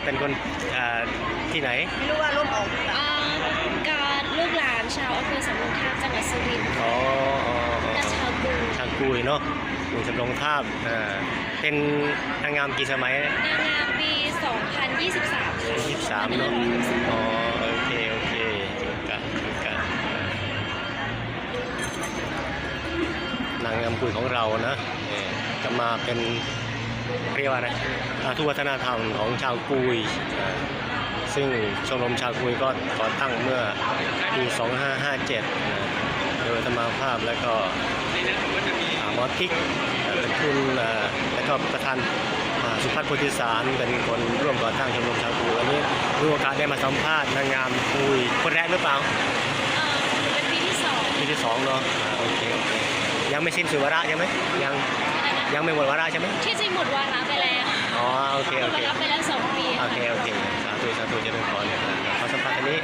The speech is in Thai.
เป็นคนที่ไหนไม่รู้ว่าร่มออกการลูกหลานชาวอำเภอสำโรงทาบจังหวัดสุรินทร์และชาวกุยเนาะหมู่สำโรงทาบเป็นนางงามกี่สมัยนางงามปี 2023 ค่ะ23เนาะอ๋อโอเคกันนางงามกุยของเรานะจะมาเป็นเรียกว่าอะไรทุกวัฒนธรรมของชาวกุยซึ่งชมรมชาวกุยก็ก่อตั้งเมื่อปี 2557โดยธรรมาภาพและก็หมอทิกเป็นทุนและก็ประธานสุพัฒน์โพธิสารเป็นคนร่วมก่อตั้งชมรมชาวกุยวันนี้มีโอกาสได้มาสัมภาษณ์นางงามกุยคนแรกหรือเปล่าเป็นปีที่2เนาะโอเคยังไม่สิ้นสุดวาระใช่ไหมยังไม่หมดวาระใช่ไหมที่จริงหมดวาระไปแล้วอ๋อโอเคหมดวาระไปแล้ว2 ปีโอเคสาธุจะเป็นขอเนี่ยขอสัมภาษณ์อันนี้